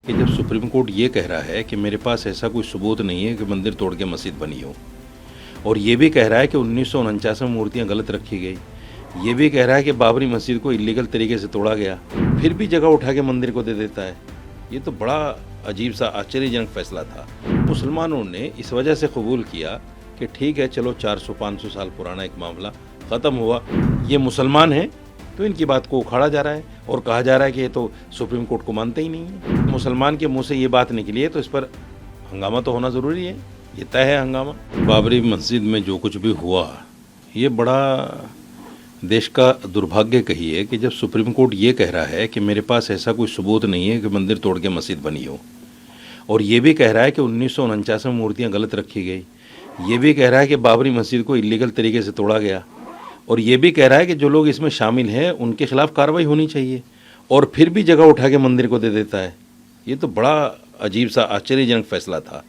कि जब supreme court ये कह रहा है कि मेरे पास ऐसा कोई सबूत नहीं है कि मंदिर तोड़ के मस्जिद बनी हो, और ये भी कह रहा है कि 1949 में मूर्तियाँ गलत रखी गई, ये भी कह रहा है कि बाबरी मस्जिद को इलीगल तरीके से तोड़ा गया, फिर भी जगह उठा के मंदिर को दे देता है, ये तो बड़ा अजीब सा आश्चर्यजनक फैसला था। मुसलमानों ने इस वजह से कबूल किया कि ठीक है, चलो 400-500 साल पुराना एक मामला ख़त्म हुआ, ये मुसलमान हैं तो इनकी बात को उखाड़ा जा रहा है और कहा जा रहा है कि ये तो सुप्रीम कोर्ट को मानते ही नहीं है। मुसलमान के मुंह से ये बात निकली है तो इस पर हंगामा तो होना ज़रूरी है, ये तय है हंगामा। बाबरी मस्जिद में जो कुछ भी हुआ ये बड़ा देश का दुर्भाग्य कहिए कि जब सुप्रीम कोर्ट ये कह रहा है कि मेरे पास ऐसा कोई सबूत नहीं है कि मंदिर तोड़ के मस्जिद बनी हो, और ये भी कह रहा है कि 1949 में मूर्तियाँ गलत रखी गई, ये भी कह रहा है कि बाबरी मस्जिद को इलीगल तरीके से तोड़ा गया, और ये भी कह रहा है कि जो लोग इसमें शामिल हैं उनके खिलाफ कार्रवाई होनी चाहिए, और फिर भी जगह उठा के मंदिर को दे देता है, ये तो बड़ा अजीब सा आश्चर्यजनक फैसला था।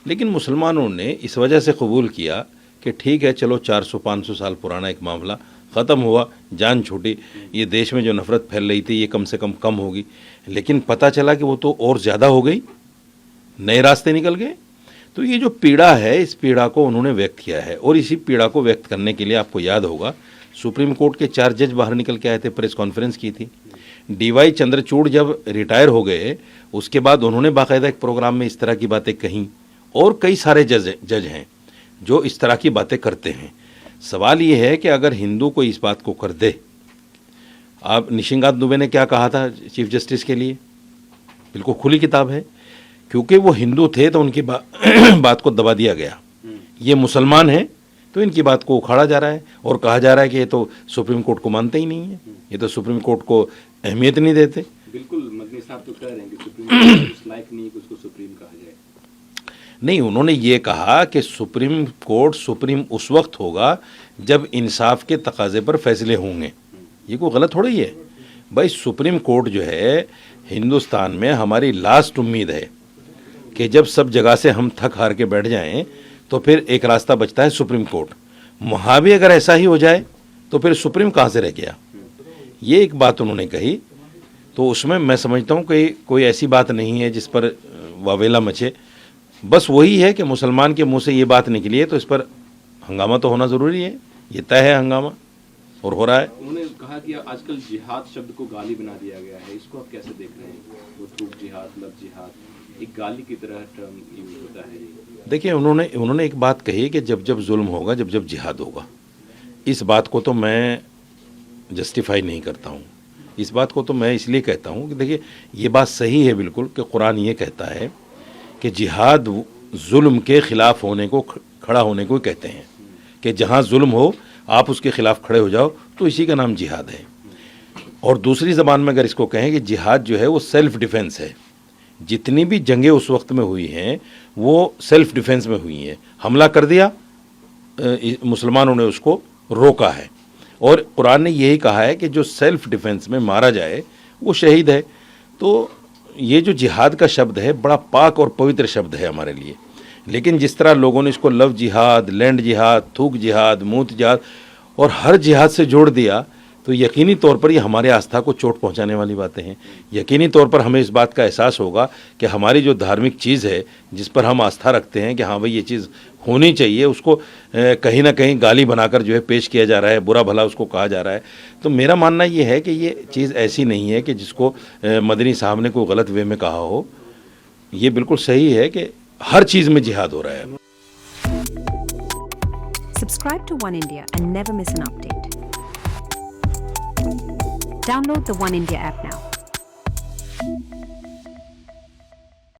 लेकिन मुसलमानों ने इस वजह से कबूल किया कि ठीक है, चलो 400-500 साल पुराना एक मामला ख़त्म हुआ, जान छूटी, ये देश में जो नफ़रत फैल रही थी ये कम से कम होगी। लेकिन पता चला कि वो तो और ज़्यादा हो गई, नए रास्ते निकल गए। तो ये जो पीड़ा है, इस पीड़ा को उन्होंने व्यक्त किया है, और इसी पीड़ा को व्यक्त करने के लिए आपको याद होगा सुप्रीम कोर्ट के 4 जज बाहर निकल के आए थे, प्रेस कॉन्फ्रेंस की थी। DY चंद्रचूड़ जब रिटायर हो गए उसके बाद उन्होंने बाकायदा एक प्रोग्राम में इस तरह की बातें कहीं, और कई सारे जज हैं जो इस तरह की बातें करते हैं। सवाल ये है कि अगर हिंदू कोई इस बात को कर दे, आप निशिकांत दुबे ने क्या कहा था चीफ जस्टिस के लिए, बिल्कुल खुली किताब है, क्योंकि वो हिंदू थे तो उनकी बात को दबा दिया गया। ये मुसलमान हैं तो इनकी बात को उखाड़ा जा रहा है और कहा जा रहा है कि ये तो सुप्रीम कोर्ट को मानते ही नहीं है, ये तो सुप्रीम कोर्ट को अहमियत नहीं देते। बिल्कुल, मदनी साहब तो कह रहे हैं कि सुप्रीम कोर्ट उस लायक नहीं कि उसको सुप्रीम कहा जाए। नहीं, उन्होंने ये कहा कि सुप्रीम कोर्ट सुप्रीम उस वक्त होगा जब इंसाफ के तकाजे पर फैसले होंगे। ये कोई गलत थोड़ी है भाई, सुप्रीम कोर्ट जो है हिंदुस्तान में हमारी लास्ट उम्मीद है कि जब सब जगह से हम थक हार के बैठ जाएं तो फिर एक रास्ता बचता है सुप्रीम कोर्ट। वहाँ भी अगर ऐसा ही हो जाए तो फिर सुप्रीम कहाँ से रह गया, ये एक बात उन्होंने कही। तो उसमें मैं समझता हूँ कि कोई ऐसी बात नहीं है जिस पर वावेला मचे, बस वही है कि मुसलमान के मुंह से ये बात निकली है तो इस पर हंगामा तो होना ज़रूरी है, ये तय है हंगामा, और हो रहा है। उन्होंने कहा कि आजकल जिहाद शब्द को गाली बना दिया गया है, इसको आप कैसे देख रहे हैं? वो थूक जिहाद, लव जिहाद एक गाली की तरह टर्म यूज होता है। देखिए, उन्होंने एक बात कही कि जब जब जुल्म होगा, जब जब जिहाद होगा, इस बात को तो मैं जस्टिफाई नहीं करता हूँ। इस बात को तो मैं इसलिए कहता हूँ कि देखिए ये बात सही है बिल्कुल कि कुरान ये कहता है कि जिहाद जुल्म के ख़िलाफ़ होने को, खड़ा होने को कहते हैं, कि जहाँ जुल्म हो आप उसके ख़िलाफ़ खड़े हो जाओ तो इसी का नाम जिहाद है। और दूसरी ज़बान में अगर इसको कहें कि जिहाद जो है वो सेल्फ़ डिफेंस है। जितनी भी जंगें उस वक्त में हुई हैं वो सेल्फ़ डिफेंस में हुई हैं। हमला कर दिया, मुसलमानों ने उसको रोका है, और कुरान ने यही कहा है कि जो सेल्फ़ डिफेंस में मारा जाए वो शहीद है। तो ये जो जिहाद का शब्द है बड़ा पाक और पवित्र शब्द है हमारे लिए, लेकिन जिस तरह लोगों ने इसको लव जिहाद, लैंड जिहाद, थूक जिहाद, मूत जिहाद और हर जिहाद से जोड़ दिया, तो यकीनी तौर पर ये हमारे आस्था को चोट पहुंचाने वाली बातें हैं। यकीनी तौर पर हमें इस बात का एहसास होगा कि हमारी जो धार्मिक चीज़ है, जिस पर हम आस्था रखते हैं कि हाँ भाई ये चीज़ होनी चाहिए, उसको कहीं ना कहीं गाली बनाकर जो है पेश किया जा रहा है, बुरा भला उसको कहा जा रहा है। तो मेरा मानना ये है कि ये चीज़ ऐसी नहीं है कि जिसको मदनी साहब ने कोई गलत वे में कहा हो। ये बिल्कुल सही है कि हर चीज़ में जिहाद हो रहा है। Subscribe to One India and never miss an update. Download the One India app now.